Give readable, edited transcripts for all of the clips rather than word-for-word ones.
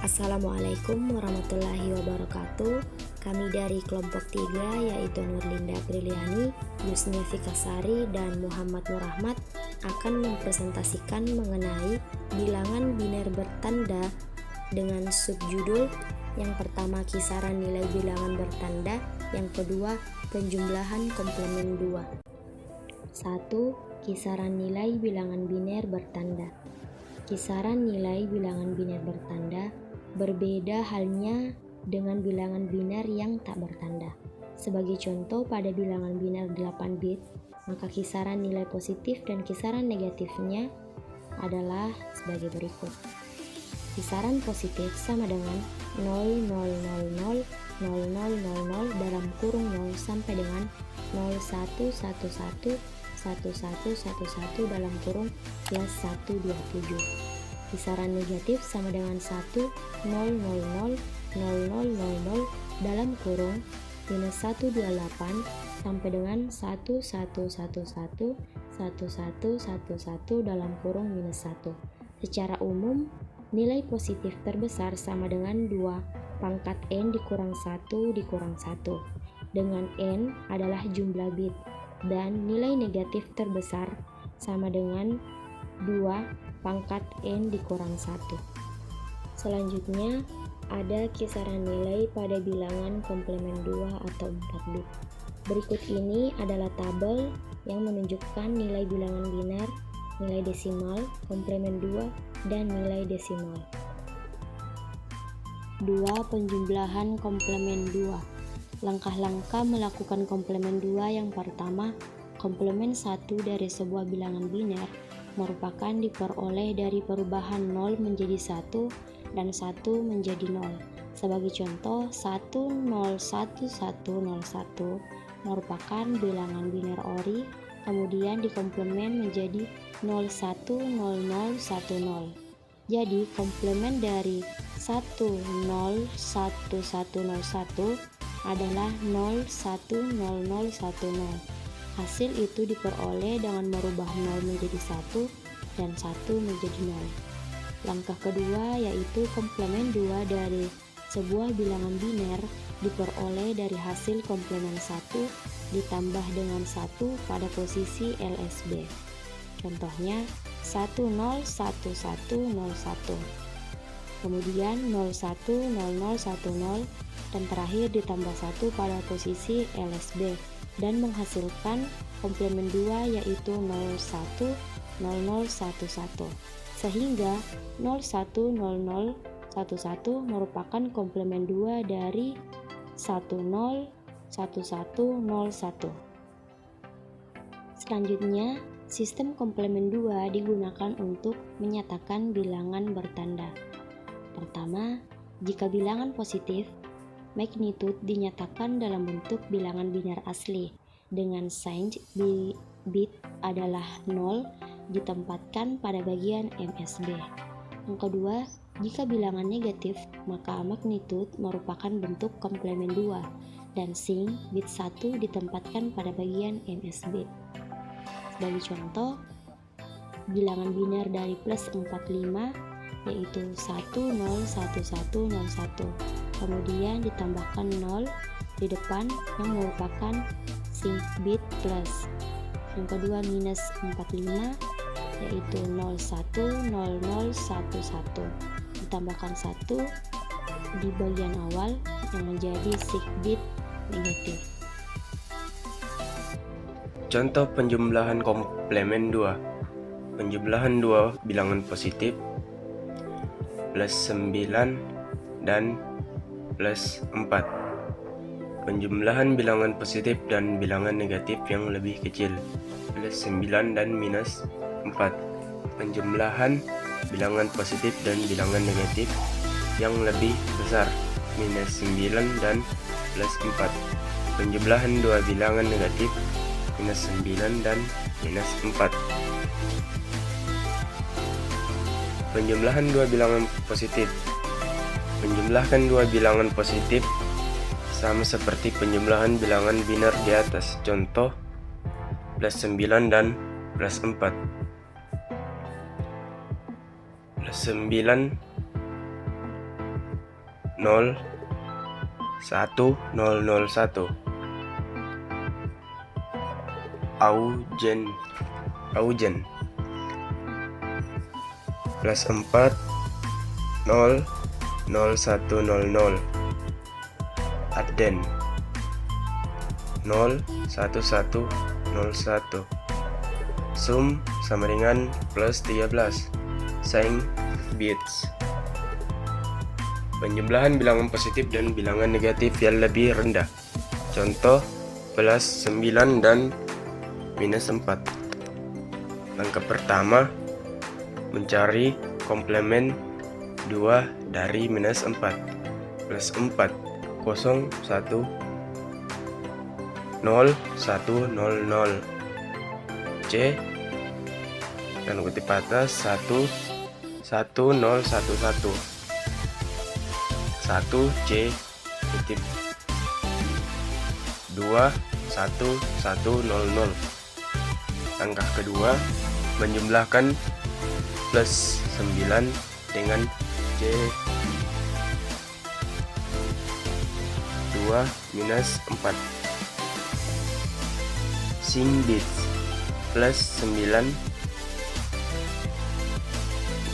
Assalamualaikum warahmatullahi wabarakatuh. Kami dari kelompok 3 yaitu Nurlinda Briliani, Yusnia Fikasari, dan Muhammad Nurahmat akan mempresentasikan mengenai bilangan biner bertanda dengan subjudul yang pertama kisaran nilai bilangan bertanda, yang kedua penjumlahan komplemen 2. 1. Kisaran nilai bilangan biner bertanda. Kisaran nilai bilangan biner bertanda berbeda halnya dengan bilangan biner yang tak bertanda. Sebagai contoh, pada bilangan biner 8 bit, maka kisaran nilai positif dan kisaran negatifnya adalah sebagai berikut. Kisaran positif sama dengan 0,000,00,00 dalam kurung 0 sampai dengan 0,111,1111 dalam kurung plus 127. Kisaran negatif sama dengan 1,000,00,00 dalam kurung minus 128 sampai dengan 1,111,1111 dalam kurung minus 1. Secara umum, nilai positif terbesar sama dengan 2 pangkat n dikurang 1 dikurang 1, dengan n adalah jumlah bit, dan nilai negatif terbesar sama dengan 2 pangkat n dikurang 1. Selanjutnya, ada kisaran nilai pada bilangan komplemen 2 atau 4 bit. Berikut ini adalah tabel yang menunjukkan nilai bilangan biner, nilai desimal, komplemen 2, dan nilai desimal. 2. Penjumlahan komplemen 2. Langkah-langkah melakukan komplemen 2 yang pertama, komplemen 1 dari sebuah bilangan biner merupakan diperoleh dari perubahan 0 menjadi 1 dan 1 menjadi 0. Sebagai contoh, 1,011,01 merupakan bilangan biner ori, kemudian dikomplemen menjadi 010010. Jadi, komplemen dari 1,01101 adalah 010010. Hasil itu diperoleh dengan merubah 0 menjadi 1 dan 1 menjadi 0. Langkah kedua yaitu komplemen 2 dari sebuah bilangan biner diperoleh dari hasil komplemen 1 ditambah dengan 1 pada posisi LSB. Contohnya 101101, kemudian 010010, dan terakhir ditambah 1 pada posisi LSB dan menghasilkan komplemen 2 yaitu 010011, sehingga 010011 merupakan komplemen 2 dari 101101. Selanjutnya, sistem komplemen 2 digunakan untuk menyatakan bilangan bertanda. Pertama, jika bilangan positif, magnitude dinyatakan dalam bentuk bilangan biner asli dengan sign bit adalah 0 ditempatkan pada bagian MSB. Yang kedua, jika bilangan negatif, maka magnitude merupakan bentuk komplemen 2 dan sign bit 1 ditempatkan pada bagian MSB. Sebagai contoh, bilangan biner dari plus 45 yaitu 101101, kemudian ditambahkan 0 di depan yang merupakan sync bit plus. Yang kedua minus 45 yaitu 010011, ditambahkan 1 di bagian awal yang menjadi sync bit negatif. Contoh penjumlahan komplemen 2. Penjumlahan 2 bilangan positif plus 9 dan plus 4. Penjumlahan bilangan positif dan bilangan negatif yang lebih kecil plus 9 dan minus 4. Penjumlahan bilangan positif dan bilangan negatif yang lebih besar minus 9 dan plus 4. Penjumlahan 2 bilangan negatif minus 9 dan minus 4. Penjumlahan 2 bilangan positif. Menjumlahkan 2 bilangan positif sama seperti penjumlahan bilangan biner di atas. Contoh, plus 9 dan plus 4. Plus 9 0 1 0 0 1. Augen plus 4 0 0 1 0 0. Aden 0 1 1 0 1. Sum sama dengan plus 13. Sing bits. Penjumlahan bilangan positif dan bilangan negatif yang lebih rendah. Contoh plus 9 dan minus 4. Langkah pertama, mencari komplemen 2 dari minus 4. Plus 4 0 1 0 1 0 0. C dan kutip atas 1 1 0 1 1. 1 C kutip 2 1 1 0 0. Langkah kedua, menjumlahkan plus 9 dengan C 2 minus 4. Sing bits plus 9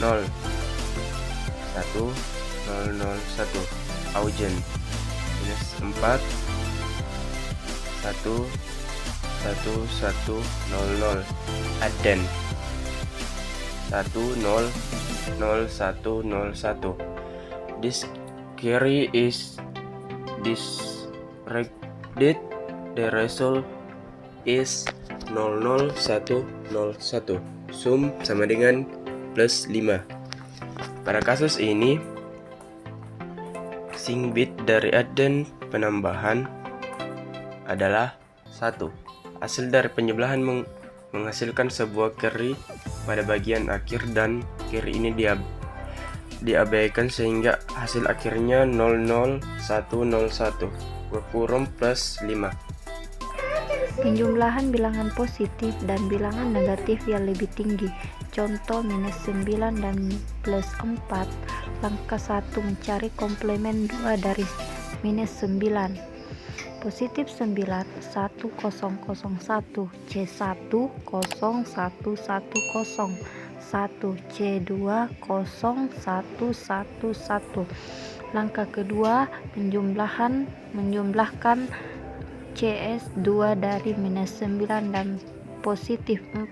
0 1 0 0 1. Augen minus 4 1 1 1 0 0. Aden 1 0 0 1 0 1. This carry is disregarded. The result is 0 0 1 0 1. Sum sama dengan plus 5. Pada kasus ini, sing bit dari aden penambahan adalah 1. Hasil dari penjumlahan menghasilkan sebuah carry pada bagian akhir dan carry ini diabaikan sehingga hasil akhirnya 00101 berkurang plus 5. Penjumlahan bilangan positif dan bilangan negatif yang lebih tinggi. Contoh minus 9 dan plus 4. Langkah 1, mencari komplemen 2 dari minus 9. Positif 9 1001 C1 0110 1 C2 0111. Langkah kedua, menjumlahkan CS2 dari minus 9 dan positif 4.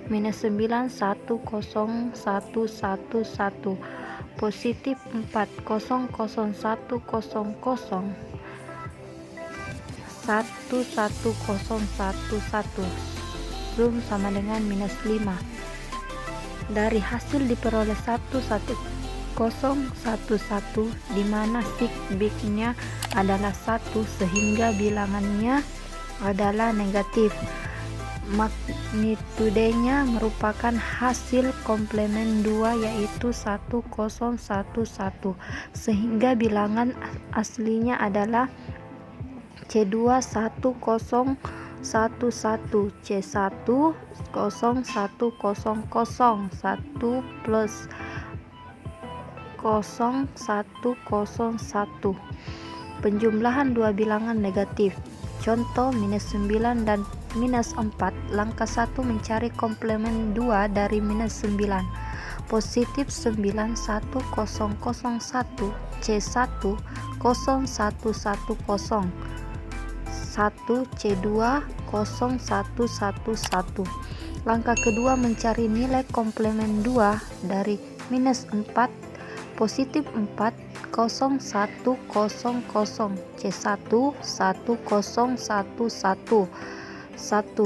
Minus 9 101111. Positif 4 001000. 11011. Sum sama dengan minus 5. Dari hasil diperoleh 11011 di mana sig bit-nya adalah 1 sehingga bilangannya adalah negatif. Magnitudenya merupakan hasil komplemen 2 yaitu 1011 sehingga bilangan aslinya adalah C2 1011 C1 0100 1 plus 0101. Penjumlahan dua bilangan negatif. Contoh minus 9 dan minus 4. Langkah 1, mencari komplemen 2 dari minus 9. Positif 9 1001 C1 0110 1 C2 0111. Langkah kedua, mencari nilai komplemen 2 dari minus 4. Positif 4 0100 C1 1011 1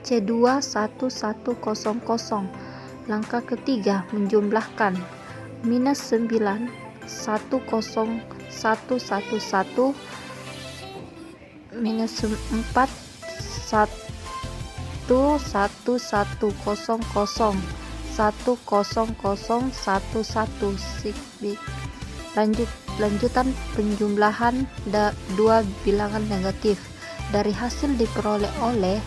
C2 1100. Langkah ketiga, menjumlahkan minus 9 10111 minus 4 11100 10011. Lanjutan penjumlahan dua bilangan negatif. Dari hasil diperoleh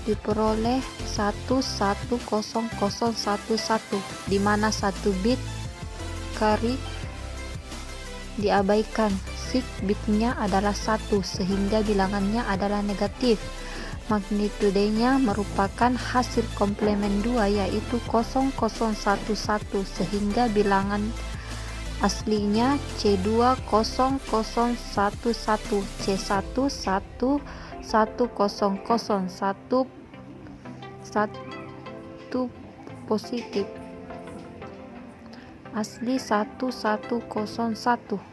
11011 di mana 1 bit carry diabaikan. Sig bitnya adalah 1 sehingga bilangannya adalah negatif. Magnitudenya merupakan hasil komplemen 2 yaitu 0011 sehingga bilangan aslinya C200111, C111001 positif, asli 1101.